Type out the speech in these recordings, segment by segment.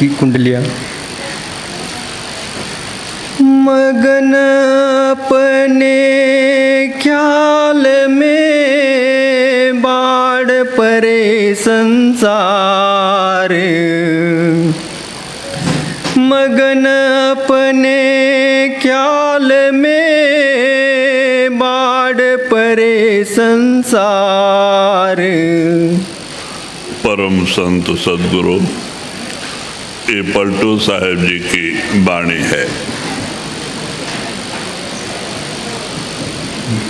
की कुंडलियाँ। मगन अपने ख्याल में बाढ़ परे संसार, मगन अपने ख्याल में बाढ़ परे संसार। परम संत सदगुरु ये पलटू साहेब जी की वाणी है।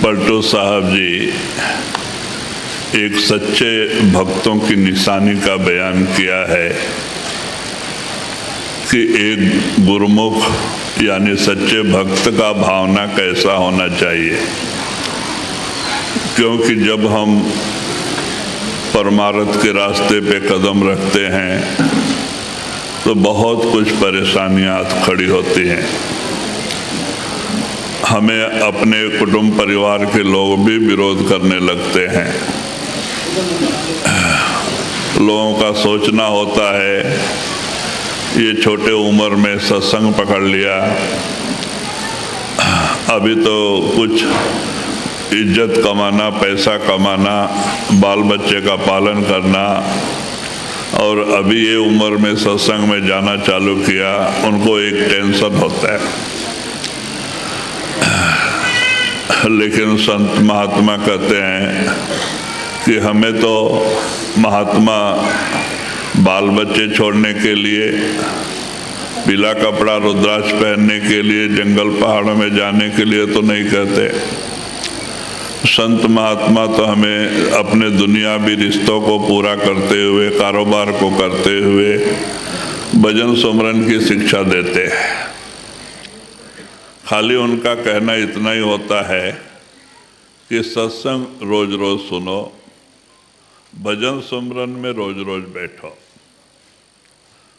पलटू साहब जी एक सच्चे भक्तों की निशानी का बयान किया है कि एक गुरुमुख यानी सच्चे भक्त का भावना कैसा होना चाहिए। क्योंकि जब हम परमार्थ के रास्ते पे कदम रखते हैं तो बहुत कुछ परेशानियां खड़ी होती हैं। हमें अपने कुटुंब परिवार के लोग भी विरोध करने लगते हैं। लोगों का सोचना होता है ये छोटे उम्र में सत्संग पकड़ लिया, अभी तो कुछ इज्जत कमाना, पैसा कमाना, बाल बच्चे का पालन करना, और अभी ये उम्र में सत्संग में जाना चालू किया। उनको एक टेंशन होता है। लेकिन संत महात्मा कहते हैं कि हमें तो महात्मा बाल बच्चे छोड़ने के लिए, पीला कपड़ा रुद्राक्ष पहनने के लिए, जंगल पहाड़ों में जाने के लिए तो नहीं कहते। संत महात्मा तो हमें अपने दुनियावी रिश्तों को पूरा करते हुए, कारोबार को करते हुए भजन सुमरन की शिक्षा देते हैं। खाली उनका कहना इतना ही होता है कि सत्संग रोज रोज सुनो, भजन सुमरन में रोज रोज बैठो,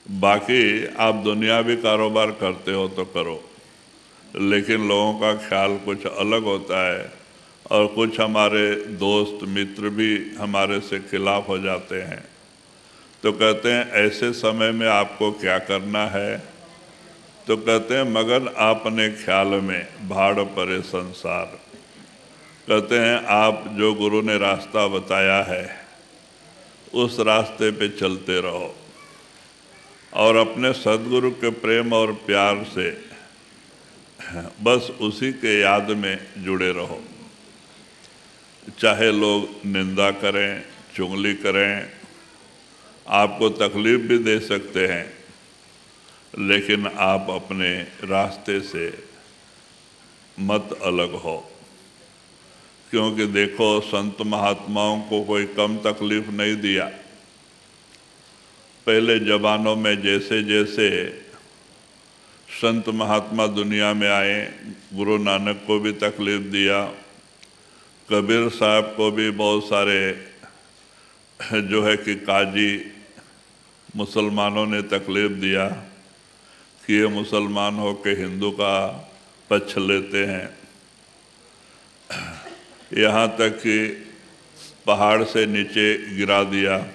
बाकी आप दुनियावी कारोबार करते हो तो करो। लेकिन लोगों का ख्याल कुछ अलग होता है और कुछ हमारे दोस्त मित्र भी हमारे से खिलाफ हो जाते हैं। तो कहते हैं ऐसे समय में आपको क्या करना है? तो कहते हैं मगन अपने ख्याल में भाड़ परे संसार। कहते हैं आप जो गुरु ने रास्ता बताया है उस रास्ते पे चलते रहो और अपने सदगुरु के प्रेम और प्यार से बस उसी के याद में जुड़े रहो। चाहे लोग निंदा करें, चुगली करें, आपको तकलीफ भी दे सकते हैं, लेकिन आप अपने रास्ते से मत अलग हो। क्योंकि देखो संत महात्माओं को कोई कम तकलीफ नहीं दिया। पहले ज़मानों में जैसे जैसे संत महात्मा दुनिया में आए, गुरु नानक को भी तकलीफ दिया, कबीर साहब को भी बहुत सारे जो है कि काजी मुसलमानों ने तकलीफ दिया कि ये मुसलमान हो के हिंदू का पक्ष लेते हैं। यहाँ तक कि पहाड़ से नीचे गिरा दिया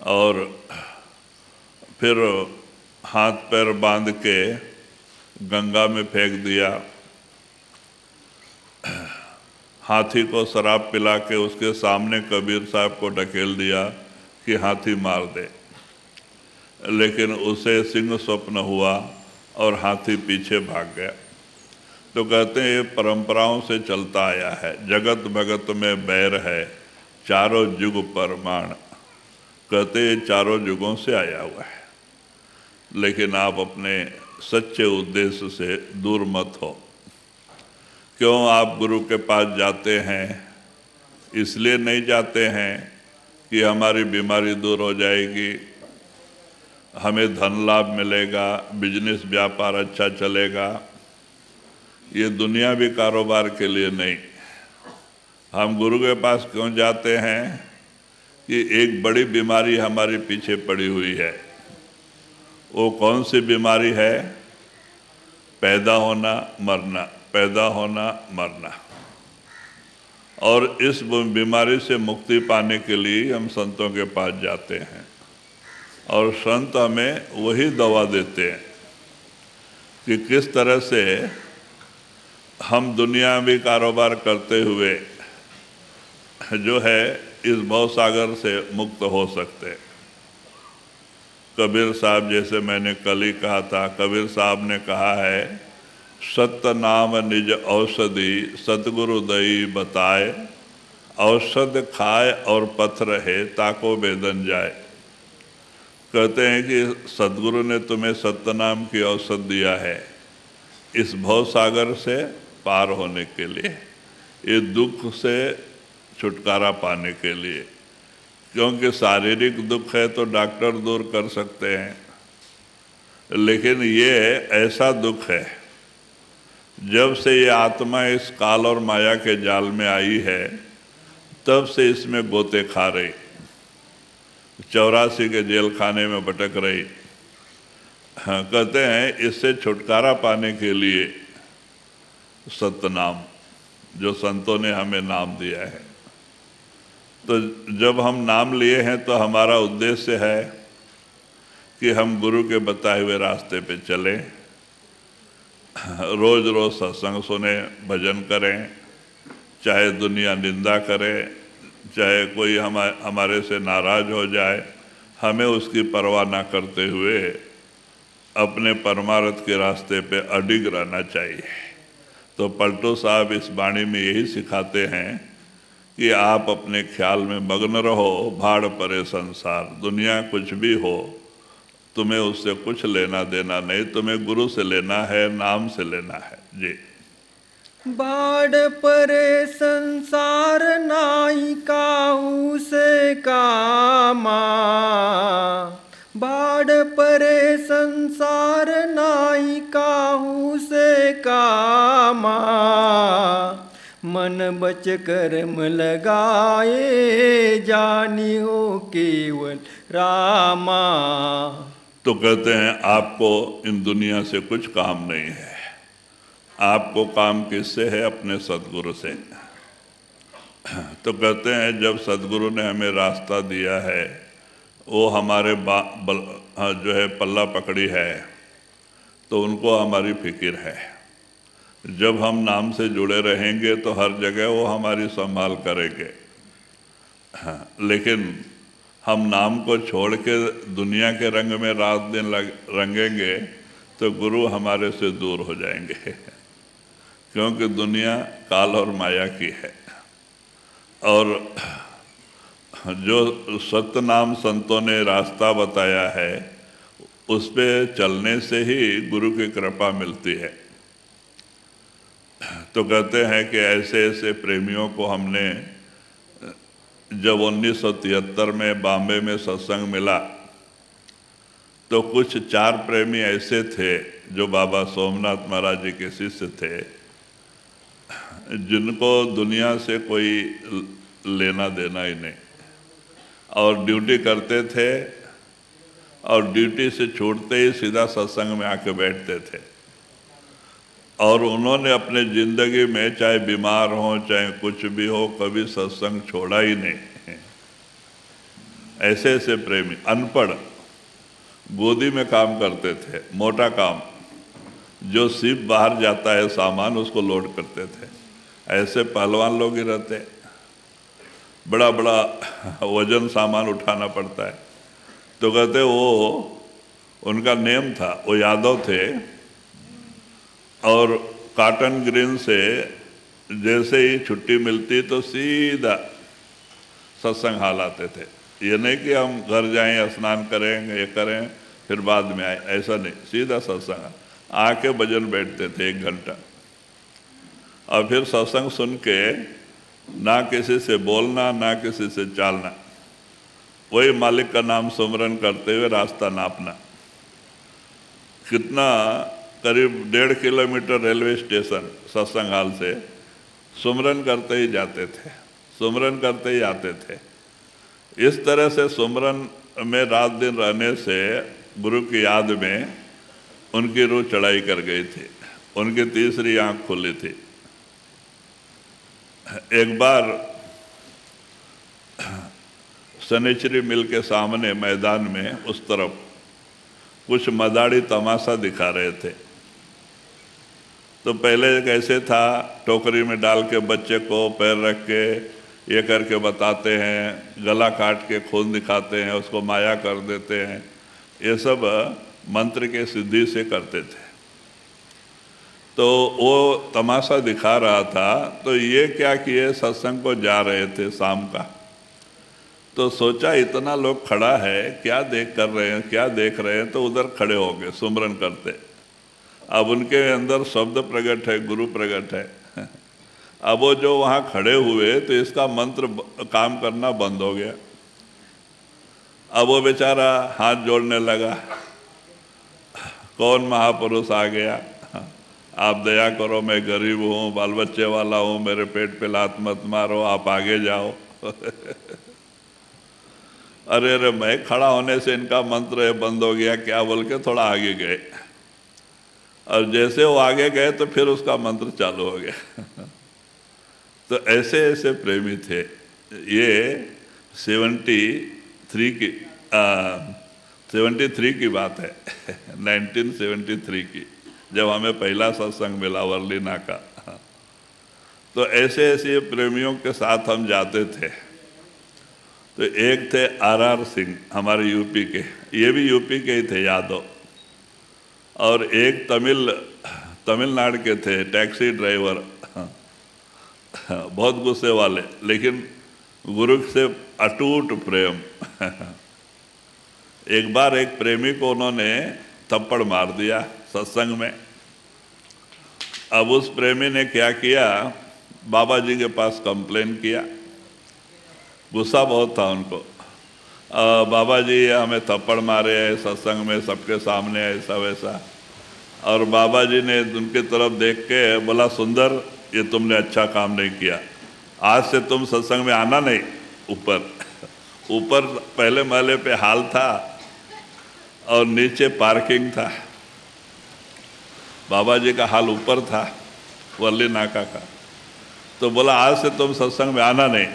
और फिर हाथ पैर बांध के गंगा में फेंक दिया। हाथी को शराब पिला के उसके सामने कबीर साहब को ढकेल दिया कि हाथी मार दे, लेकिन उसे सिंह स्वप्न हुआ और हाथी पीछे भाग गया। तो कहते हैं ये परंपराओं से चलता आया है। जगत भगत में बैर है, चारों युग परमाण। कहते ये चारों युगों से आया हुआ है। लेकिन आप अपने सच्चे उद्देश्य से दूर मत हो। क्यों आप गुरु के पास जाते हैं? इसलिए नहीं जाते हैं कि हमारी बीमारी दूर हो जाएगी, हमें धन लाभ मिलेगा, बिजनेस व्यापार अच्छा चलेगा। ये दुनियावी कारोबार के लिए नहीं। हम गुरु के पास क्यों जाते हैं कि एक बड़ी बीमारी हमारे पीछे पड़ी हुई है। वो कौन सी बीमारी है? पैदा होना मरना, पैदा होना मरना। और इस बीमारी से मुक्ति पाने के लिए हम संतों के पास जाते हैं। और संत हमें वही दवा देते हैं कि किस तरह से हम दुनियावी कारोबार करते हुए जो है इस भवसागर से मुक्त हो सकते। कबीर साहब, जैसे मैंने कल ही कहा था, कबीर साहब ने कहा है, सत्य नाम निज औषधि सतगुरु दई बताए, औषध खाए और पथ रहे ताको वेदन जाए। कहते हैं कि सदगुरु ने तुम्हें सत्य नाम की औषध दिया है इस भवसागर से पार होने के लिए, ये दुख से छुटकारा पाने के लिए। क्योंकि शारीरिक दुख है तो डॉक्टर दूर कर सकते हैं, लेकिन ये ऐसा दुख है, जब से ये आत्मा इस काल और माया के जाल में आई है तब से इसमें गोते खा रही, 84 के जेल खाने में भटक रही। हाँ, कहते हैं इससे छुटकारा पाने के लिए सतनाम, जो संतों ने हमें नाम दिया है, तो जब हम नाम लिए हैं तो हमारा उद्देश्य है कि हम गुरु के बताए हुए रास्ते पे चलें, रोज रोज सत्संग सुने, भजन करें, चाहे दुनिया निंदा करे, चाहे कोई हमारे से नाराज हो जाए, हमें उसकी परवाह ना करते हुए अपने परमार्थ के रास्ते पे अडिग रहना चाहिए। तो पलटू साहब इस वाणी में यही सिखाते हैं कि आप अपने ख्याल में मग्न रहो, भाड़ परे संसार, दुनिया कुछ भी हो तुम्हें उससे कुछ लेना देना नहीं, तुम्हें गुरु से लेना है, नाम से लेना है। जी। बाढ़ परे संसार नाई काहू से कामा, बाढ़ परे संसार नाई काहू से कामा, मन बच कर्म लगाए जानी हो केवल रामा। तो कहते हैं आपको इन दुनिया से कुछ काम नहीं है, आपको काम किससे है? अपने सदगुरु से। तो कहते हैं जब सदगुरु ने हमें रास्ता दिया है, वो हमारे जो है पल्ला पकड़ी है, तो उनको हमारी फिक्र है। जब हम नाम से जुड़े रहेंगे तो हर जगह वो हमारी संभाल करेंगे। लेकिन हम नाम को छोड़ के दुनिया के रंग में रात दिन रंगेंगे तो गुरु हमारे से दूर हो जाएंगे, क्योंकि दुनिया काल और माया की है। और जो सत्य नाम संतों ने रास्ता बताया है, उस पे चलने से ही गुरु की कृपा मिलती है। तो कहते हैं कि ऐसे ऐसे प्रेमियों को हमने जब 1973 में बॉम्बे में सत्संग मिला, तो कुछ 4 प्रेमी ऐसे थे जो बाबा सोमनाथ महाराज जी के शिष्य थे, जिनको दुनिया से कोई लेना देना ही नहीं, और ड्यूटी करते थे, और ड्यूटी से छूटते ही सीधा सत्संग में आके बैठते थे। और उन्होंने अपने ज़िंदगी में चाहे बीमार हो चाहे कुछ भी हो, कभी सत्संग छोड़ा ही नहीं। ऐसे ऐसे प्रेमी, अनपढ़, गोदी में काम करते थे, मोटा काम, जो शिप बाहर जाता है सामान उसको लोड करते थे। ऐसे पहलवान लोग ही रहते, बड़ा बड़ा वजन सामान उठाना पड़ता है। तो कहते वो उनका नेम था, वो यादव थे, और कॉटन ग्रीन से जैसे ही छुट्टी मिलती तो सीधा सत्संग हाल आते थे। ये नहीं कि हम घर जाएं, स्नान करें, ये करें, फिर बाद में आए, ऐसा नहीं, सीधा सत्संग आके भजन बैठते थे 1 घंटा, और फिर सत्संग सुन के ना किसी से बोलना ना किसी से चालना, वही मालिक का नाम सुमरन करते हुए रास्ता नापना। कितना, करीब 1.5 किलोमीटर रेलवे स्टेशन सत्संग हाल से, सुमरन करते ही जाते थे, सुमरन करते ही आते थे। इस तरह से सुमरन में रात दिन रहने से गुरु की याद में उनकी रूह चढ़ाई कर गई थी, उनकी तीसरी आंख खुली थी। एक बार शनिचरी मिल के सामने मैदान में उस तरफ कुछ मदारी तमाशा दिखा रहे थे। तो पहले कैसे था, टोकरी में डाल के बच्चे को पैर रख के ये करके बताते हैं, गला काट के खून दिखाते हैं, उसको माया कर देते हैं, ये सब मंत्र के सिद्धि से करते थे। तो वो तमाशा दिखा रहा था, तो ये क्या किए, सत्संग को जा रहे थे शाम का, तो सोचा इतना लोग खड़ा है, क्या देख कर रहे हैं, क्या देख रहे हैं, तो उधर खड़े हो गए सुमरन करते। अब उनके अंदर शब्द प्रकट है, गुरु प्रकट है। अब वो जो वहाँ खड़े हुए तो इसका मंत्र काम करना बंद हो गया। अब वो बेचारा हाथ जोड़ने लगा, कौन महापुरुष आ गया, आप दया करो, मैं गरीब हूँ, बाल बच्चे वाला हूँ, मेरे पेट पे लात मत मारो, आप आगे जाओ। अरे अरे, मैं खड़ा होने से इनका मंत्र बंद हो गया क्या बोल के थोड़ा आगे गए, और जैसे वो आगे गए तो फिर उसका मंत्र चालू हो गया। तो ऐसे ऐसे प्रेमी थे। ये 73 की बात है, 1973 की, जब हमें पहला सत्संग मिला वर्लीना का। तो ऐसे ऐसे प्रेमियों के साथ हम जाते थे। तो एक थे RR सिंह, हमारे यूपी के, ये भी यूपी के ही थे, यादव। और एक तमिलनाडु के थे, टैक्सी ड्राइवर, बहुत गुस्से वाले, लेकिन गुरु से अटूट प्रेम। एक बार एक प्रेमी को उन्होंने थप्पड़ मार दिया सत्संग में। अब उस प्रेमी ने क्या किया, बाबा जी के पास कंप्लेन किया, गुस्सा बहुत था उनको। बाबा जी हमें थप्पड़ मारे हैं सत्संग में, सबके सामने, ऐसा वैसा। और बाबा जी ने उनकी तरफ देख के बोला, सुंदर, ये तुमने अच्छा काम नहीं किया, आज से तुम सत्संग में आना नहीं। ऊपर पहले महले पे हाल था और नीचे पार्किंग था। बाबा जी का हाल ऊपर था, वर्ली नाका का। तो बोला, आज से तुम सत्संग में आना नहीं।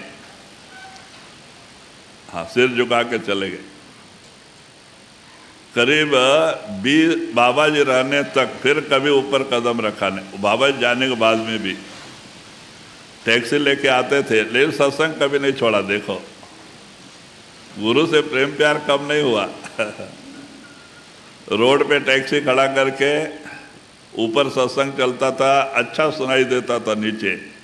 हाँ, सिर झुका के चले गए। करीब 20 बाबा जी रहने तक फिर कभी ऊपर कदम रखा नहीं। बाबा जी जाने के बाद में भी टैक्सी लेके आते थे, लेकिन सत्संग कभी नहीं छोड़ा। देखो, गुरु से प्रेम प्यार कम नहीं हुआ। रोड पे टैक्सी खड़ा करके ऊपर सत्संग चलता था, अच्छा सुनाई देता था नीचे,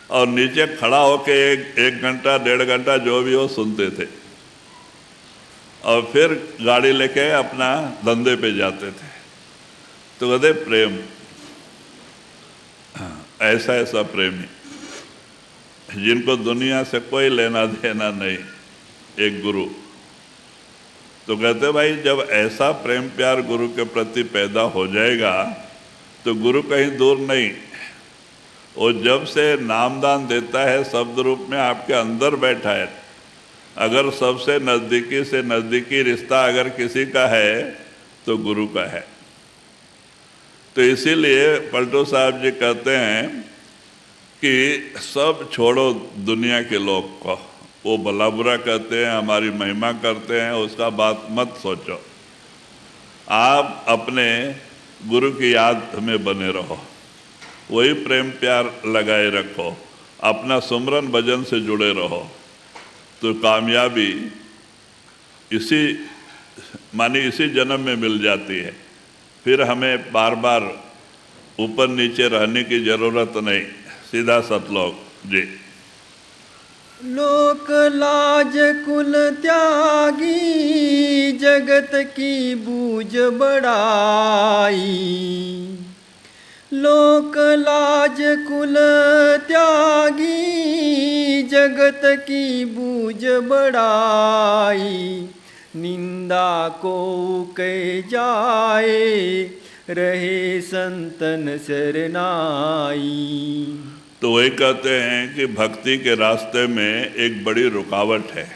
और नीचे खड़ा होके एक घंटा 1.5 घंटा जो भी हो सुनते थे, और फिर गाड़ी लेके अपना धंधे पे जाते थे। तो कहते प्रेम, ऐसा ऐसा प्रेमी जिनको दुनिया से कोई लेना देना नहीं, एक गुरु। तो कहते भाई, जब ऐसा प्रेम प्यार गुरु के प्रति पैदा हो जाएगा तो गुरु कहीं दूर नहीं, वो जब से नामदान देता है शब्द रूप में आपके अंदर बैठा है। अगर सबसे नज़दीकी से नज़दीकी रिश्ता अगर किसी का है तो गुरु का है। तो इसीलिए पलटू साहब जी कहते हैं कि सब छोड़ो दुनिया के लोग को, वो भला बुरा कहते हैं, हमारी महिमा करते हैं, उसका बात मत सोचो। आप अपने गुरु की याद में बने रहो, वही प्रेम प्यार लगाए रखो, अपना सुमरन भजन से जुड़े रहो, तो कामयाबी इसी जन्म में मिल जाती है। फिर हमें बार बार ऊपर नीचे रहने की जरूरत नहीं, सीधा सतलोक जी। लोक लाज कुल त्यागी, जगत की बूझ बढ़ाई। लोक लाज कुल त्यागी, जगत की बूझ बढ़ाई। निंदा को कह जाए, रहे संतन शरनाई। तो वही कहते हैं कि भक्ति के रास्ते में एक बड़ी रुकावट है।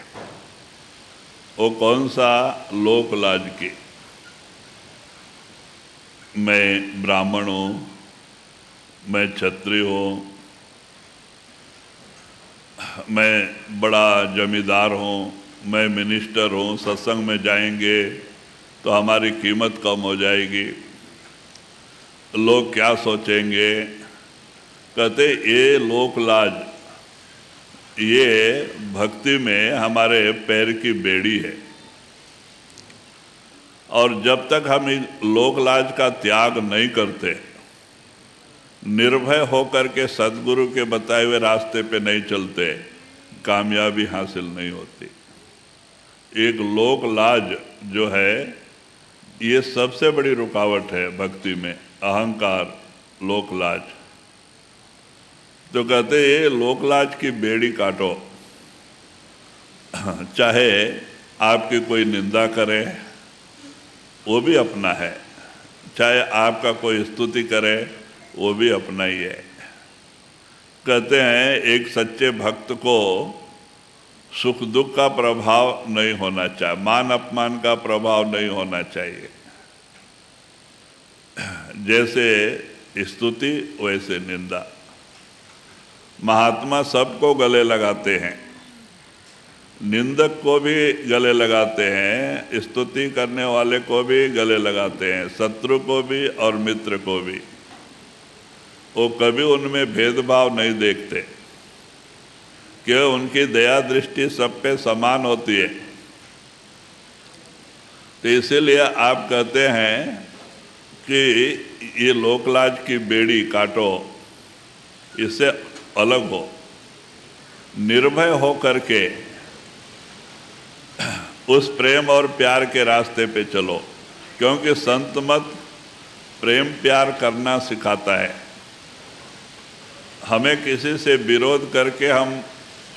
वो कौन सा? लोक लाज की। मैं ब्राह्मण हूँ, मैं क्षत्रिय हूँ, मैं बड़ा जमींदार हूँ, मैं मिनिस्टर हूँ, सत्संग में जाएंगे तो हमारी कीमत कम हो जाएगी, लोग क्या सोचेंगे। कहते ये लोक लाज, ये भक्ति में हमारे पैर की बेड़ी है। और जब तक हम लोक लाज का त्याग नहीं करते, निर्भय होकर के सद्गुरु के बताए हुए रास्ते पे नहीं चलते, कामयाबी हासिल नहीं होती। एक लोक लाज जो है ये सबसे बड़ी रुकावट है भक्ति में, अहंकार, लोक लाज। तो कहते ये लोक लाज की बेड़ी काटो। चाहे आपकी कोई निंदा करे वो भी अपना है, चाहे आपका कोई स्तुति करे वो भी अपना ही है। कहते हैं एक सच्चे भक्त को सुख दुख का प्रभाव नहीं होना चाहिए, मान अपमान का प्रभाव नहीं होना चाहिए। जैसे स्तुति वैसे निंदा। महात्मा सबको गले लगाते हैं, निंदक को भी गले लगाते हैं, स्तुति करने वाले को भी गले लगाते हैं, शत्रु को भी और मित्र को भी। वो कभी उनमें भेदभाव नहीं देखते, क्यों उनकी दया दृष्टि सब पे समान होती है। तो इसीलिए आप कहते हैं कि ये लोकलाज की बेड़ी काटो, इससे अलग हो, निर्भय हो करके उस प्रेम और प्यार के रास्ते पे चलो। क्योंकि संत मत प्रेम प्यार करना सिखाता है। हमें किसी से विरोध करके हम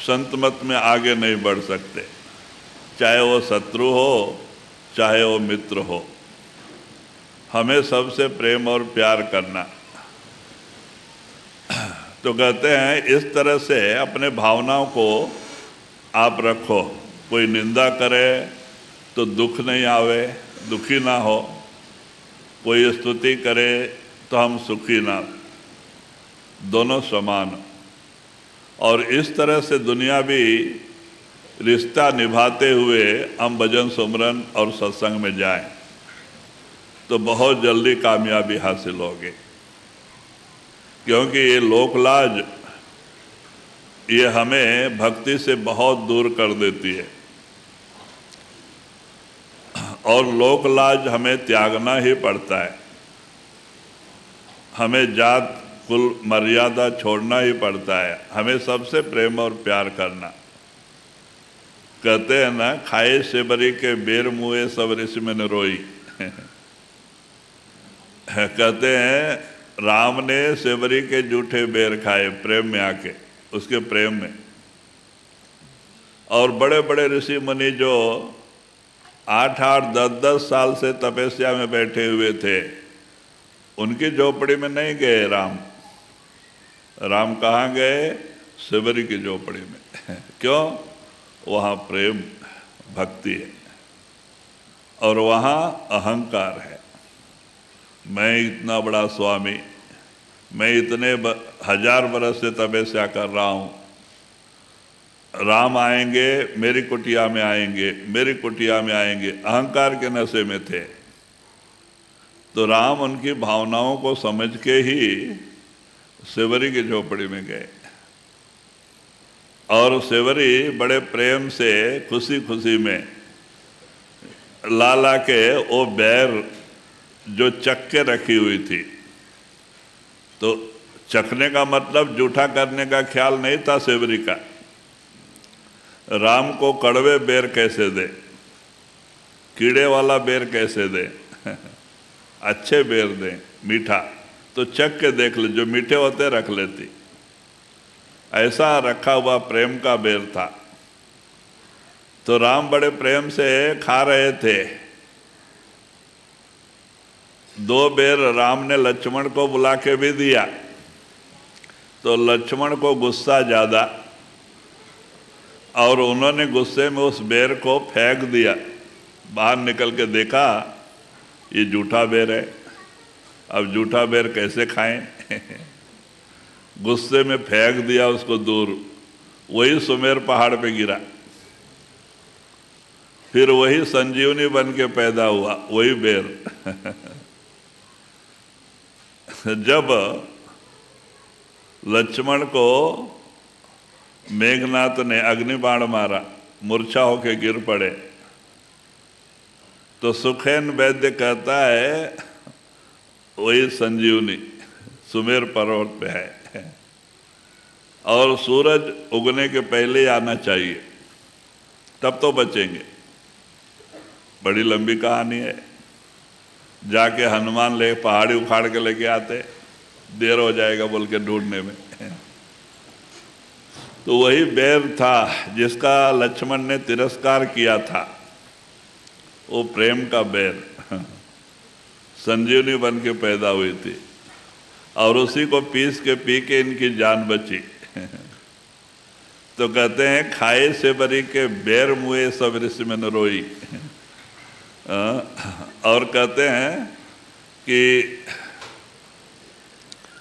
संत मत में आगे नहीं बढ़ सकते, चाहे वो शत्रु हो चाहे वो मित्र हो। हमें सबसे प्रेम और प्यार करना। तो कहते हैं इस तरह से अपने भावनाओं को आप रखो। कोई निंदा करे तो दुख नहीं आवे, दुखी ना हो। कोई स्तुति करे तो हम सुखी ना, दोनों समान। और इस तरह से दुनियावी रिश्ता निभाते हुए हम भजन सुमरन और सत्संग में जाएं तो बहुत जल्दी कामयाबी हासिल होगी। क्योंकि ये लोकलाज ये हमें भक्ति से बहुत दूर कर देती है, और लोकलाज हमें त्यागना ही पड़ता है। हमें जात कुल मर्यादा छोड़ना ही पड़ता है। हमें सबसे प्रेम और प्यार करना। कहते हैं ना, खाए सेबरी के बेर मुए सब ऋषि में न रोई। कहते हैं राम ने सेबरी के जूठे बेर खाए प्रेम में आके, उसके प्रेम में। और बड़े बड़े ऋषि मुनि जो 8-8, 10-10 साल से तपस्या में बैठे हुए थे, उनकी झोपड़ी में नहीं गए राम। राम कहाँ गए? सेबरी की झोपड़ी में। क्यों? वहाँ प्रेम भक्ति है और वहाँ अहंकार है। मैं इतना बड़ा स्वामी, मैं इतने 1000 बरस से तपस्या कर रहा हूँ, राम आएंगे मेरी कुटिया में आएंगे, मेरी कुटिया में आएंगे। अहंकार के नशे में थे। तो राम उनकी भावनाओं को समझ के ही सेवरी की झोपड़ी में गए, और सेवरी बड़े प्रेम से खुशी खुशी में ला के वो बैर जो चख के रखी हुई थी। तो चखने का मतलब जूठा करने का ख्याल नहीं था सेवरी का। राम को कड़वे बेर कैसे दे, कीड़े वाला बेर कैसे दे, अच्छे बेर दे, मीठा। तो चख के देख ले, जो मीठे होते रख लेती। ऐसा रखा हुआ प्रेम का बेर था। तो राम बड़े प्रेम से खा रहे थे। 2 बेर राम ने लक्ष्मण को बुला के भी दिया, तो लक्ष्मण को गुस्सा ज़्यादा, और उन्होंने गुस्से में उस बेर को फेंक दिया। बाहर निकल के देखा ये जूठा बेर है, अब जूठा बेर कैसे खाएं? गुस्से में फेंक दिया उसको दूर। वही सुमेर पहाड़ पे गिरा। फिर वही संजीवनी बन के पैदा हुआ, वही बेर। जब लक्ष्मण को मेघनाथ ने अग्निबाण मारा, मूर्छा होके गिर पड़े, तो सुखेन वैद्य कहता है वही संजीवनी सुमेर पर्वत पे है, और सूरज उगने के पहले ही आना चाहिए, तब तो बचेंगे। बड़ी लंबी कहानी है। जाके हनुमान ले पहाड़ी उखाड़ के लेके आते, देर हो जाएगा बोल के ढूंढने में। तो वही बैर था जिसका लक्ष्मण ने तिरस्कार किया था, वो प्रेम का बैर संजीवनी बन के पैदा हुई थी, और उसी को पीस के पी के इनकी जान बची। तो कहते हैं खाए से बरी के बैर मुए सब ऋषि में न रोई। और कहते हैं कि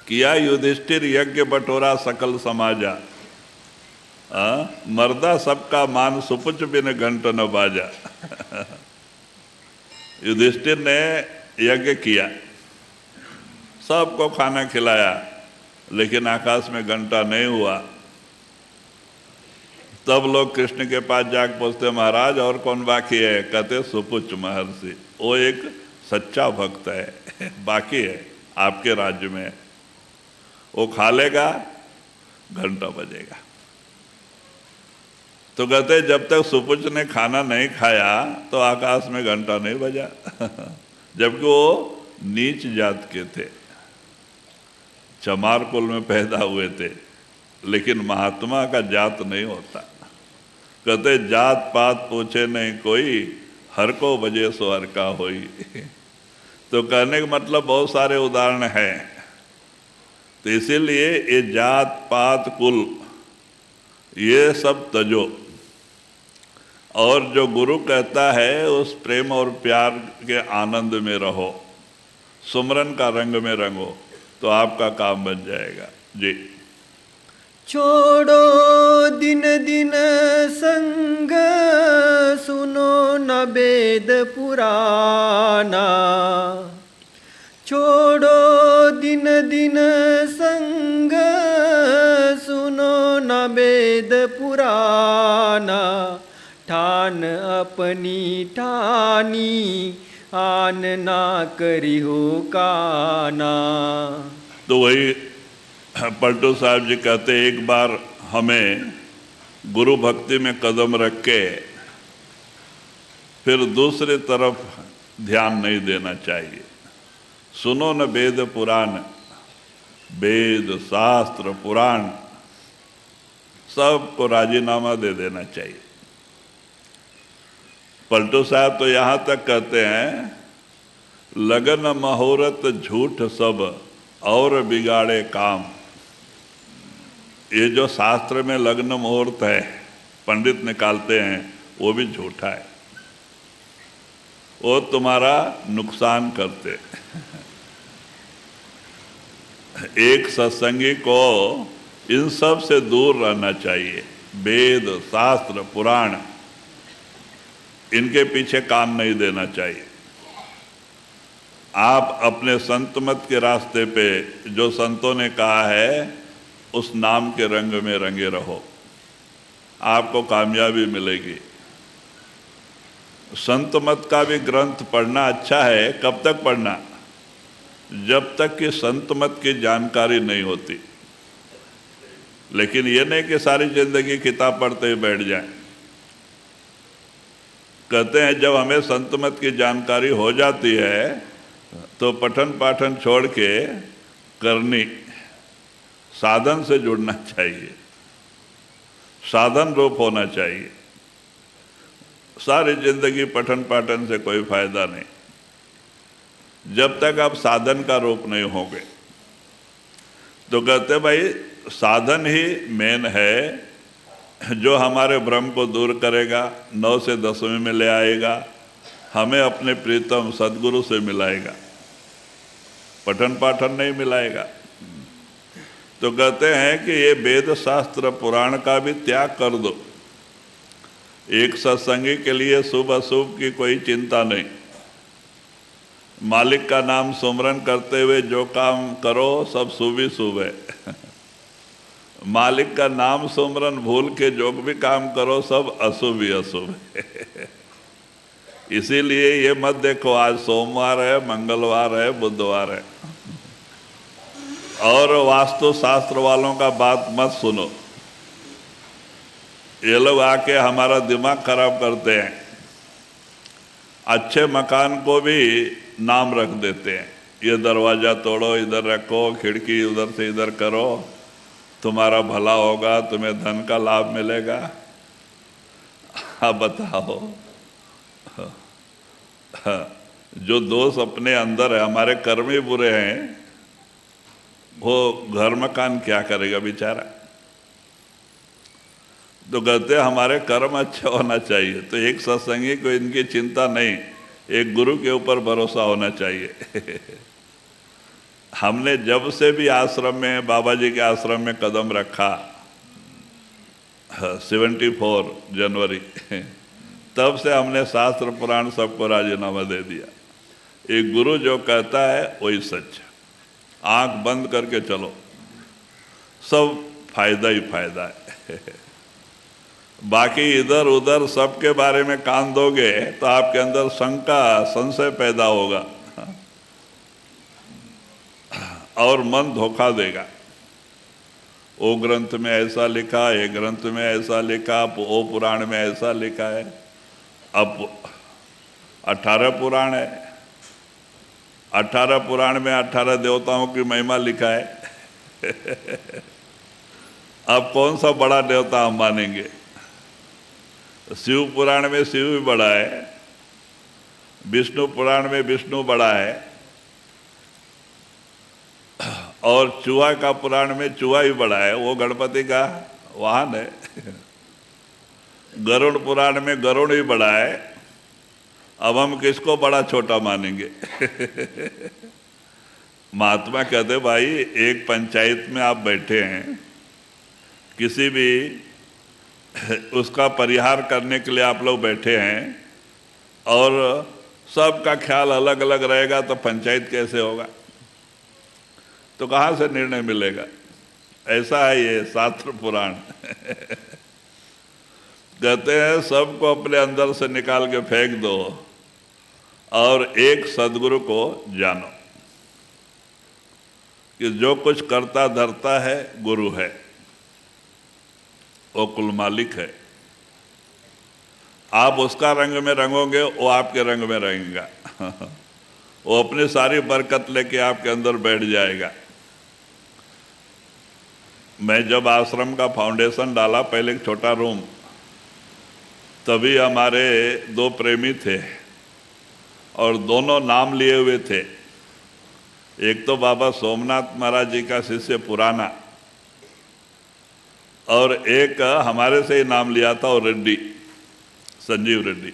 किया युधिष्ठिर यज्ञ बटोरा सकल समाजा, मर्दा सबका मान सुपुच बिन घंट न बाजा। युधिष्ठिर ने यज्ञ किया, सबको खाना खिलाया, लेकिन आकाश में घंटा नहीं हुआ। तब लोग कृष्ण के पास जाकर पूछते महाराज और कौन बाकी है? कहते सुपुच महर्षि, वो एक सच्चा भक्त है, बाकी है आपके राज्य में, वो खा लेगा घंटा बजेगा। तो कहते जब तक सुपुच ने खाना नहीं खाया तो आकाश में घंटा नहीं बजा। जबकि वो नीच जात के थे, चमार कुल में पैदा हुए थे, लेकिन महात्मा का जात नहीं होता। कहते जात पात पूछे नहीं कोई, हर को बजे सो हर का होई। तो कहने का मतलब बहुत सारे उदाहरण हैं। तो इसीलिए ये जात पात कुल ये सब तजो, और जो गुरु कहता है उस प्रेम और प्यार के आनंद में रहो, सुमरन का रंग में रंगो, तो आपका काम बन जाएगा जी। छोड़ो दिन दिन संग, सुनो न वेद पुराना। छोड़ो दिन दिन संग, सुनो न वेद पुराना। ठान अपनी ठानी, आन ना करी हो काना। तो वही पलटू साहब जी कहते एक बार हमें गुरु भक्ति में कदम रख के फिर दूसरी तरफ ध्यान नहीं देना चाहिए। सुनो न वेद पुराण, वेद शास्त्र पुराण सबको राजीनामा दे देना चाहिए। पलटू साहब तो यहाँ तक कहते हैं लगन मुहूर्त झूठ सब और बिगाड़े काम। ये जो शास्त्र में लग्न मुहूर्त है पंडित निकालते हैं वो भी झूठा है, वो तुम्हारा नुकसान करते। एक सत्संगी को इन सब से दूर रहना चाहिए। वेद शास्त्र पुराण इनके पीछे काम नहीं देना चाहिए। आप अपने संत मत के रास्ते पे जो संतों ने कहा है उस नाम के रंग में रंगे रहो, आपको कामयाबी मिलेगी। संत मत का भी ग्रंथ पढ़ना अच्छा है। कब तक पढ़ना? जब तक कि संत मत की जानकारी नहीं होती। लेकिन ये नहीं कि सारी जिंदगी किताब पढ़ते ही बैठ जाए। कहते हैं जब हमें संत मत की जानकारी हो जाती है तो पठन पाठन छोड़ के करनी, साधन से जुड़ना चाहिए, साधन रूप होना चाहिए। सारी जिंदगी पठन पाठन से कोई फायदा नहीं जब तक आप साधन का रूप नहीं होंगे। तो कहते भाई साधन ही मेन है जो हमारे भ्रम को दूर करेगा, 9 से 10वें में ले आएगा, हमें अपने प्रीतम सदगुरु से मिलाएगा, पठन पाठन नहीं मिलाएगा। तो कहते हैं कि ये वेद शास्त्र पुराण का भी त्याग कर दो, एक सत्संगी के लिए शुभ अशुभ की कोई चिंता नहीं। मालिक का नाम सुमरन करते हुए जो काम करो सब शुभ ही शुभ है। मालिक का नाम सुमरन भूल के जो भी काम करो सब अशुभ ही अशुभ है। इसीलिए ये मत देखो आज सोमवार है, मंगलवार है, बुधवार है, और वास्तु शास्त्र वालों का बात मत सुनो। ये लोग आके हमारा दिमाग खराब करते हैं। अच्छे मकान को भी नाम रख देते हैं, ये दरवाज़ा तोड़ो, इधर रखो, खिड़की उधर से इधर करो, तुम्हारा भला होगा, तुम्हें धन का लाभ मिलेगा। अब बताओ, जो दोष अपने अंदर है, हमारे कर्म ही बुरे हैं, वो घर मकान क्या करेगा बेचारा। तो कहते हमारे कर्म अच्छे होना चाहिए। तो एक सत्संगी को इनकी चिंता नहीं, एक गुरु के ऊपर भरोसा होना चाहिए। हमने जब से भी आश्रम में, बाबा जी के आश्रम में कदम रखा 74 जनवरी, तब से हमने शास्त्र पुराण सबको राजीनामा दे दिया। एक गुरु जो कहता है वही सच। आंख बंद करके चलो, सब फायदा ही फायदा है। बाकी इधर उधर सबके बारे में कान दोगे तो आपके अंदर शंका, संशय पैदा होगा और मन धोखा देगा। वो ग्रंथ में ऐसा लिखा, ये ग्रंथ में ऐसा लिखा, वो पुराण में ऐसा लिखा है। अब 18 पुराण है, 18 पुराण में 18 देवताओं की महिमा लिखा है। अब कौन सा बड़ा देवता हम मानेंगे? शिव पुराण में शिव भी बड़ा है, विष्णु पुराण में विष्णु बड़ा है, और चूहा का पुराण में चूहा ही बड़ा है, वो गणपति का वाहन है। गरुड़ पुराण में गरुड़ ही बड़ा है। अब हम किसको बड़ा छोटा मानेंगे? महात्मा कहते भाई, एक पंचायत में आप बैठे हैं, किसी भी उसका परिहार करने के लिए आप लोग बैठे हैं, और सबका ख्याल अलग अलग रहेगा तो पंचायत कैसे होगा? तो कहाँ से निर्णय मिलेगा? ऐसा है ये शास्त्र पुराण। कहते हैं सबको अपने अंदर से निकाल के फेंक दो और एक सदगुरु को जानो कि जो कुछ करता धरता है गुरु है, वो कुल मालिक है। आप उसका रंग में रंगोगे, वो आपके रंग में रहेगा। वो अपनी सारी बरकत लेके आपके अंदर बैठ जाएगा। मैं जब आश्रम का फाउंडेशन डाला, पहले एक छोटा रूम, तभी हमारे 2 प्रेमी थे और दोनों नाम लिए हुए थे। एक तो बाबा सोमनाथ महाराज जी का शिष्य पुराना, और एक हमारे से ही नाम लिया था, और रेड्डी, संजीव रेड्डी,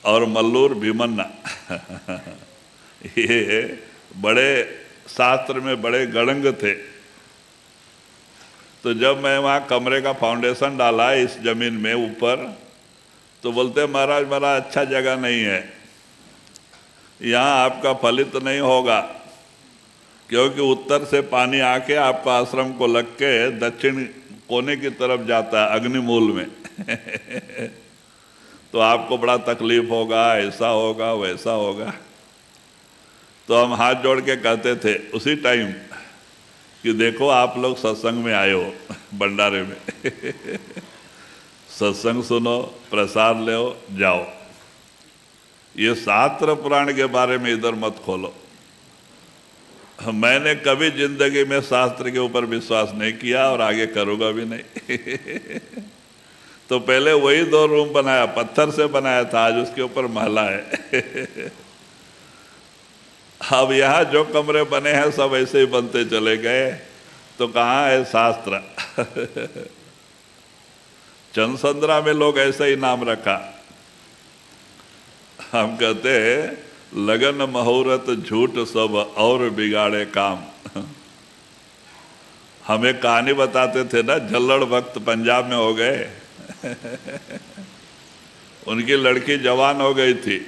और मल्लूर भीमन्ना। ये बड़े शास्त्र में बड़े गणंग थे। तो जब मैं वहाँ कमरे का फाउंडेशन डाला इस जमीन में ऊपर, तो बोलते महाराज महाराज अच्छा जगह नहीं है, यहाँ आपका फलित नहीं होगा, क्योंकि उत्तर से पानी आके आपका आश्रम को लग के दक्षिण कोने की तरफ जाता है अग्निमूल में। तो आपको बड़ा तकलीफ होगा, ऐसा होगा, वैसा होगा। तो हम हाथ जोड़ के कहते थे उसी टाइम कि देखो आप लोग सत्संग में आए हो, भंडारे में। सत्संग सुनो, प्रसाद ले, जाओ। ये शास्त्र पुराण के बारे में इधर मत खोलो। मैंने कभी जिंदगी में शास्त्र के ऊपर विश्वास नहीं किया और आगे करूँगा भी नहीं। तो पहले वही 2 रूम बनाया, पत्थर से बनाया था, आज उसके ऊपर महला है। अब यहाँ जो कमरे बने हैं सब ऐसे ही बनते चले गए, तो कहाँ है शास्त्र? चंद्रसंद्रा में लोग ऐसा ही नाम रखा। हम कहते हैं लगन मुहूर्त झूठ सब और बिगाड़े काम। हमें कहानी बताते थे ना, झल्लड़ भक्त पंजाब में हो गए। उनकी लड़की जवान हो गई थी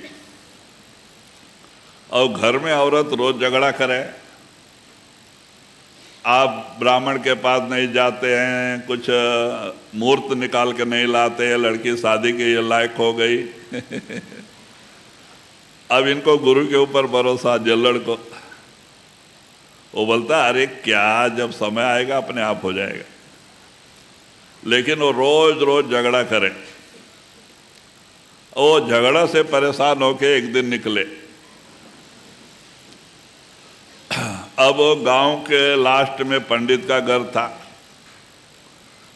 और घर में औरत रोज झगड़ा करे, आप ब्राह्मण के पास नहीं जाते हैं, कुछ मूर्त निकाल के नहीं लाते, लड़की शादी के ये लायक हो गई। अब इनको गुरु के ऊपर भरोसा, जल्लड़ को। वो बोलता अरे क्या, जब समय आएगा अपने आप हो जाएगा। लेकिन वो रोज रोज झगड़ा करे। वो झगड़ा से परेशान होके एक दिन निकले। अब गांव के लास्ट में पंडित का घर था,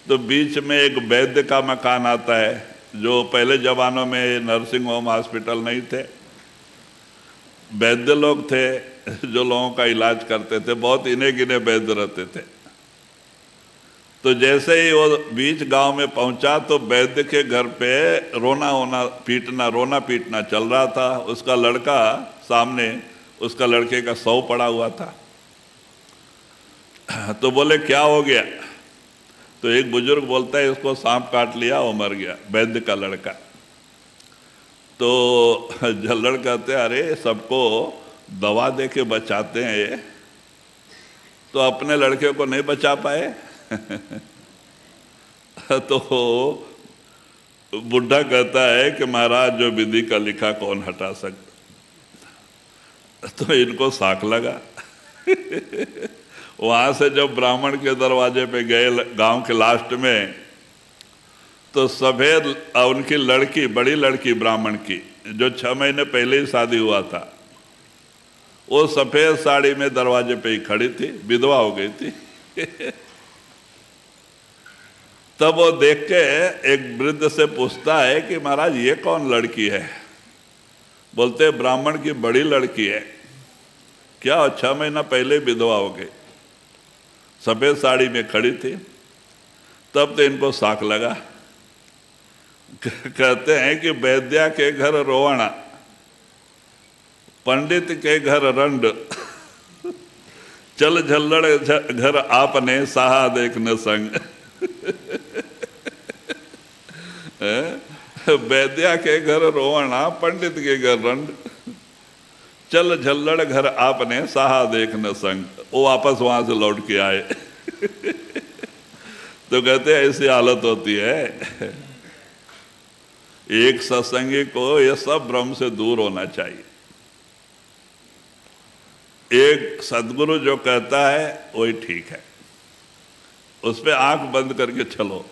तो बीच में एक वैद्य का मकान आता है, जो पहले जमानों में नर्सिंग होम हॉस्पिटल नहीं थे, वैद्य लोग थे जो लोगों का इलाज करते थे, बहुत इन्हें गिने वैद्य रहते थे। तो जैसे ही वो बीच गांव में पहुंचा तो वैद्य के घर पे रोना पीटना चल रहा था। उसका लड़का सामने, उसका लड़के का शव पड़ा हुआ था। तो बोले क्या हो गया? तो एक बुजुर्ग बोलता है इसको सांप काट लिया, वो मर गया, वैद्य का लड़का। तो जल्लड़ कहते अरे सबको दवा दे के बचाते हैं ये, तो अपने लड़के को नहीं बचा पाए। तो बुढ़ा कहता है कि महाराज जो विधि का लिखा कौन हटा सकता। तो इनको साख लगा। वहां से जब ब्राह्मण के दरवाजे पे गए गांव के लास्ट में, तो सफेद उनकी लड़की, बड़ी लड़की ब्राह्मण की, जो 6 महीने पहले ही शादी हुआ था, वो सफेद साड़ी में दरवाजे पे ही खड़ी थी, विधवा हो गई थी। तब वो देख के एक वृद्ध से पूछता है कि महाराज ये कौन लड़की है? बोलते ब्राह्मण की बड़ी लड़की है। क्या? 6 महीना पहले विधवा हो गई, सफेद साड़ी में खड़ी थी। तब तो इनको साख लगा। कहते हैं कि वैद्या के घर रोवणा, पंडित के घर रंड, चल झल्लड़ घर आपने साहा देखने संग। वैद्या के घर रोवणा, पंडित के घर रंड, चल झल्लड़ घर आपने साहा देखने संग। वो वापस वहां से लौट के आए। तो कहते ऐसी हालत होती है। एक सत्संगी को यह सब भ्रम से दूर होना चाहिए। एक सद्गुरु जो कहता है वही ठीक है, उस पर आंख बंद करके चलो,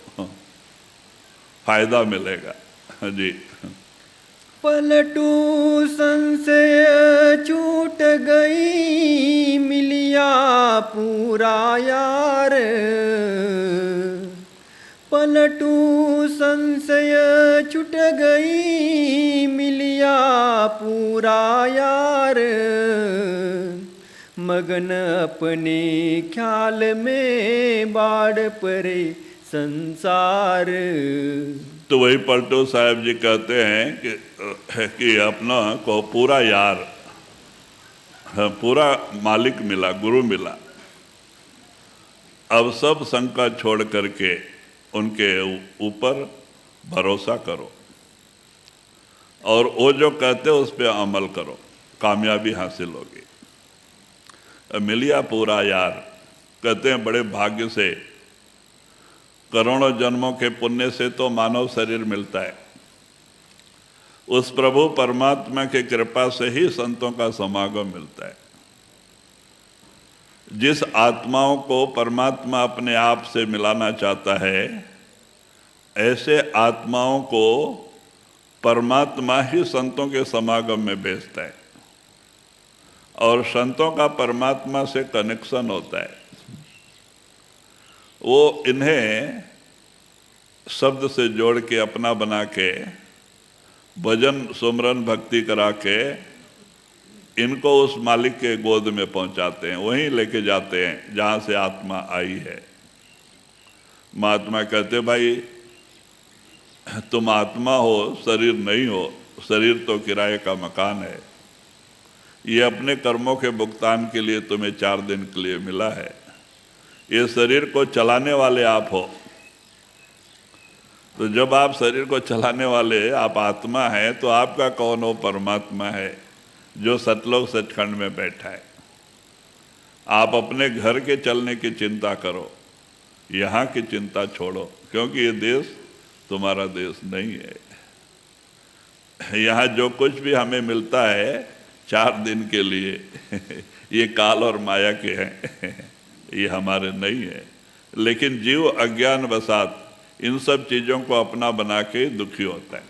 फायदा मिलेगा। जी। पलटू संशय छूट गई, मिलिया पूरा यार। पलटू संशय छूट गई, मिलिया पूरा यार। मगन अपने ख्याल में बाढ़ परे संसार। तो वही पलटू साहब जी कहते हैं कि अपना को पूरा यार, पूरा मालिक मिला, गुरु मिला। अब सब शंका छोड़ करके उनके ऊपर भरोसा करो और वो जो कहते हो उस पर अमल करो, कामयाबी हासिल होगी। मिलिया पूरा यार, कहते हैं बड़े भाग्य से, करोड़ों जन्मों के पुण्य से तो मानव शरीर मिलता है। उस प्रभु परमात्मा के कृपा से ही संतों का समागम मिलता है। जिस आत्माओं को परमात्मा अपने आप से मिलाना चाहता है, ऐसे आत्माओं को परमात्मा ही संतों के समागम में भेजता है और संतों का परमात्मा से कनेक्शन होता है। वो इन्हें शब्द से जोड़ के अपना बना के भजन सुमरन भक्ति करा के इनको उस मालिक के गोद में पहुंचाते हैं, वहीं लेके जाते हैं जहाँ से आत्मा आई है। महात्मा कहते भाई तुम आत्मा हो, शरीर नहीं हो, शरीर तो किराए का मकान है। ये अपने कर्मों के भुगतान के लिए तुम्हें 4 दिन के लिए मिला है। ये शरीर को चलाने वाले आप हो। तो जब आप शरीर को चलाने वाले आप आत्मा हैं, तो आपका कौन हो? परमात्मा है जो सतलोक सचखंड में बैठा है। आप अपने घर के चलने की चिंता करो, यहाँ की चिंता छोड़ो, क्योंकि ये देश तुम्हारा देश नहीं है। यहाँ जो कुछ भी हमें मिलता है 4 दिन के लिए ये काल और माया के हैं ये हमारे नहीं है। लेकिन जीव अज्ञान वसात इन सब चीज़ों को अपना बना के दुखी होता है।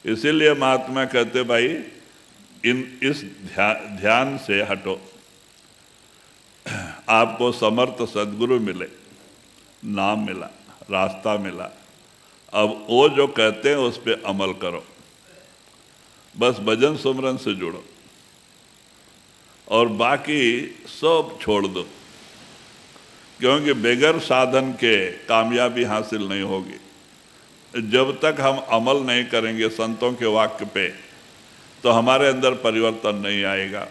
इसीलिए महात्मा कहते भाई इस ध्यान से हटो, आपको समर्थ सद्गुरु मिले, नाम मिला, रास्ता मिला, अब वो जो कहते हैं उस पर अमल करो, बस भजन सुमरन से जुड़ो और बाकी सब छोड़ दो, क्योंकि बगैर साधन के कामयाबी हासिल नहीं होगी। जब तक हम अमल नहीं करेंगे संतों के वाक्य पे, तो हमारे अंदर परिवर्तन नहीं आएगा।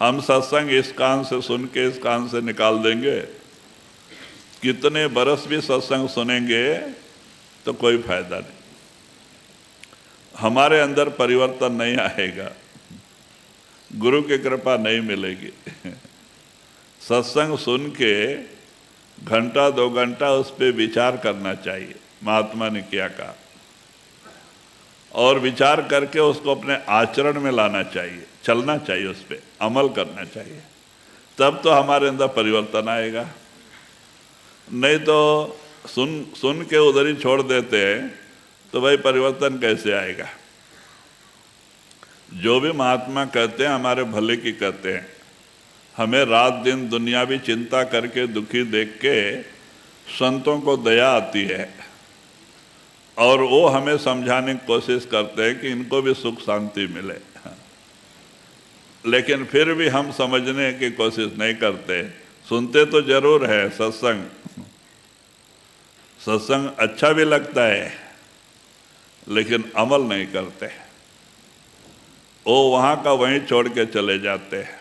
हम सत्संग इस कान से सुन के इस कान से निकाल देंगे, कितने बरस भी सत्संग सुनेंगे तो कोई फायदा नहीं, हमारे अंदर परिवर्तन नहीं आएगा, गुरु की कृपा नहीं मिलेगी। सत्संग सुन के घंटा 2 घंटा उस पर विचार करना चाहिए, महात्मा ने क्या कहा, और विचार करके उसको अपने आचरण में लाना चाहिए, चलना चाहिए, उस पर अमल करना चाहिए, तब तो हमारे अंदर परिवर्तन आएगा। नहीं तो सुन के उधर ही छोड़ देते हैं तो भाई परिवर्तन कैसे आएगा। जो भी महात्मा कहते हैं हमारे भले की कहते हैं। हमें रात दिन दुनियावी चिंता करके दुखी देख के संतों को दया आती है और वो हमें समझाने की कोशिश करते हैं कि इनको भी सुख शांति मिले, लेकिन फिर भी हम समझने की कोशिश नहीं करते। सुनते तो जरूर है सत्संग, सत्संग अच्छा भी लगता है, लेकिन अमल नहीं करते, वो वहाँ का वहीं छोड़ के चले जाते हैं।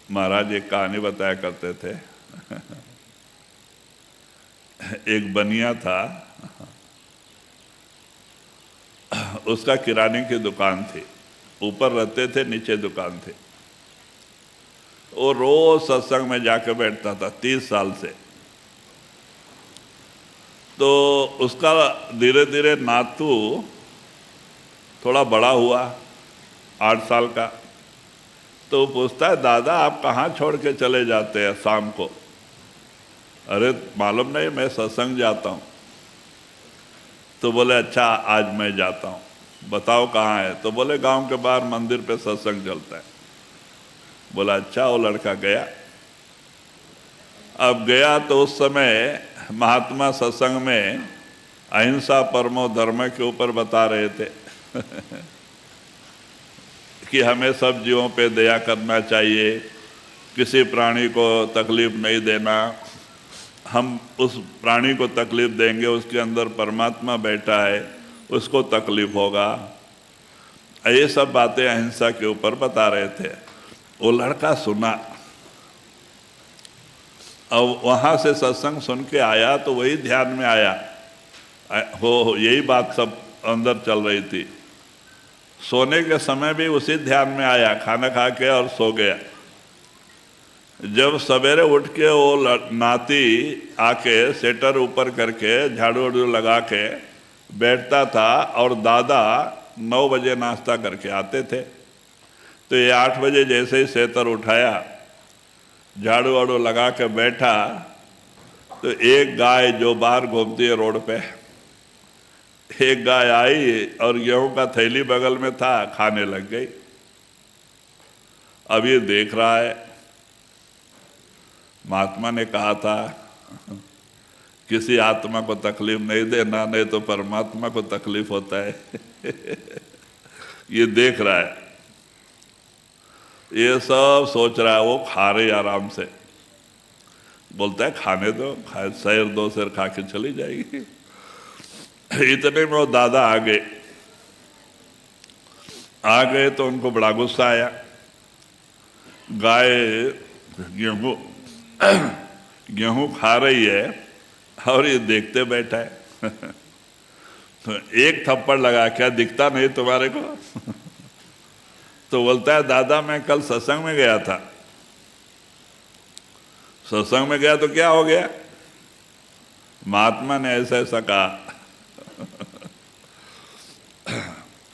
महाराज एक कहानी बताया करते थे। एक बनिया था, उसका किराने की दुकान थी, ऊपर रहते थे, नीचे दुकान थी। वो रोज सत्संग में जाके बैठता था 30 साल से। तो उसका धीरे धीरे नातू थोड़ा बड़ा हुआ, 8 साल का, तो पूछता है, दादा आप कहाँ छोड़ के चले जाते हैं शाम को? अरे मालूम नहीं, मैं सत्संग जाता हूँ। तो बोले अच्छा आज मैं जाता हूँ, बताओ कहाँ है? तो बोले गांव के बाहर मंदिर पे सत्संग चलता है। बोला अच्छा। वो लड़का गया। अब गया तो उस समय महात्मा सत्संग में अहिंसा परमो धर्म के ऊपर बता रहे थे कि हमें सब जीवों पे दया करना चाहिए, किसी प्राणी को तकलीफ नहीं देना, हम उस प्राणी को तकलीफ देंगे उसके अंदर परमात्मा बैठा है, उसको तकलीफ होगा। ये सब बातें अहिंसा के ऊपर बता रहे थे। वो लड़का सुना, अब वहाँ से सत्संग सुन के आया तो वही ध्यान में आया, हो यही बात सब अंदर चल रही थी। सोने के समय भी उसी ध्यान में आया, खाना खा के और सो गया। जब सवेरे उठ के वो नाती आके सेटर ऊपर करके झाड़ू वाड़ू लगा के बैठता था और दादा 9 बजे नाश्ता करके आते थे। तो ये 8 बजे जैसे ही सेटर उठाया, झाड़ू वाड़ू लगा के बैठा, तो एक गाय जो बाहर घूमती है रोड पे, एक गाय आई और गेहूं का थैली बगल में था, खाने लग गई। अब ये देख रहा है। महात्मा ने कहा था किसी आत्मा को तकलीफ नहीं देना, नहीं तो परमात्मा को तकलीफ होता है। ये देख रहा है, ये सब सोच रहा है। वो खा रही आराम से, बोलता है खाने दो, शेर 2 शेर खा के चली जाएगी। इतने में वो दादा आ गए तो उनको बड़ा गुस्सा आया। गाय गेहूं खा रही है और ये देखते बैठा है। तो एक थप्पड़ लगा, क्या दिखता नहीं तुम्हारे को? तो बोलता है दादा मैं कल सत्संग में गया था। सत्संग में गया तो क्या हो गया? महात्मा ने ऐसा ऐसा कहा।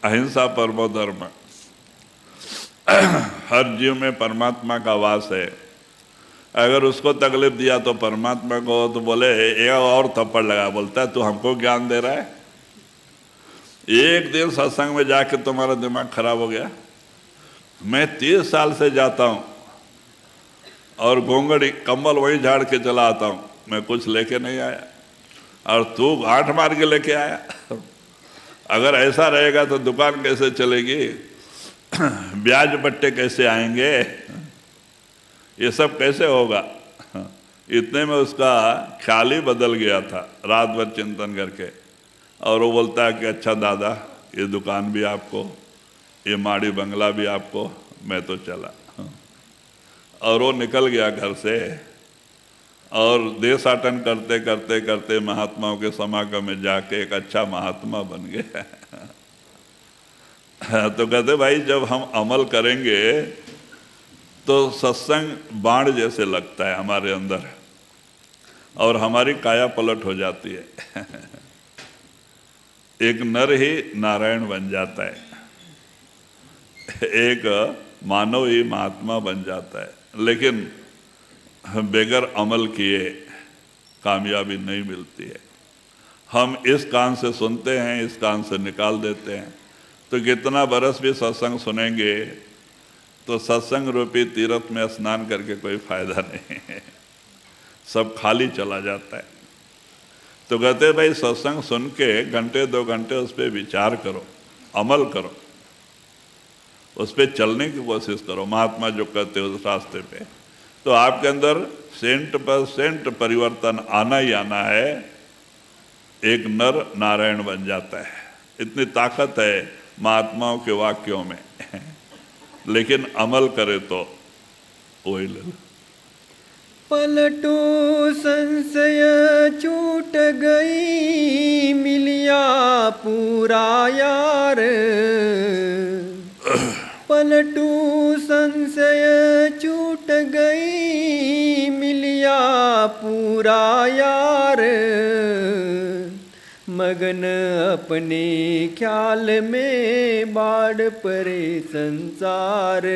अहिंसा परमो धर्म। हर जीव में परमात्मा का वास है। अगर उसको तकलीफ दिया तो परमात्मा को, तो बोले एक और थप्पड़ लगा। बोलता है तू हमको ज्ञान दे रहा है? एक दिन सत्संग में जाके तुम्हारा दिमाग खराब हो गया। मैं 30 साल से जाता हूँ और घोंगड़ी कंबल वही झाड़ के चला आता हूँ, मैं कुछ लेके नहीं आया, और तू गांठ मार के लेके आया। अगर ऐसा रहेगा तो दुकान कैसे चलेगी? ब्याज बट्टे कैसे आएंगे? ये सब कैसे होगा? इतने में उसका ख्याल ही बदल गया था, रात भर चिंतन करके। और वो बोलता है कि अच्छा दादा, ये दुकान भी आपको, ये माड़ी बंगला भी आपको, मैं तो चला। और वो निकल गया घर से और देशाटन करते करते करते महात्माओं के समागम में जाके एक अच्छा महात्मा बन गया। तो कहते भाई जब हम अमल करेंगे तो सत्संग बाण जैसे लगता है हमारे अंदर और हमारी काया पलट हो जाती है। एक नर ही नारायण बन जाता है, एक मानव ही महात्मा बन जाता है। लेकिन बगैर अमल किए कामयाबी नहीं मिलती है। हम इस कान से सुनते हैं, इस कान से निकाल देते हैं। तो कितना बरस भी सत्संग सुनेंगे तो सत्संग रूपी तीर्थ में स्नान करके कोई फायदा नहीं है, सब खाली चला जाता है। तो कहते भाई सत्संग सुन के घंटे 2 घंटे उस पर विचार करो, अमल करो, उस पर चलने की कोशिश करो, महात्मा जो कहते हो उस रास्ते पे। तो आपके अंदर 100% परिवर्तन आना ही आना है। एक नर नारायण बन जाता है। इतनी ताकत है महात्माओं के वाक्यों में। लेकिन अमल करे तो वही ले लो। पलटो संशय छूट गई, मिलिया पूरा यार। पलटू संशय छूट गई, मिलिया पूरा यार। मगन अपने ख्याल में बाढ़ परे संसार।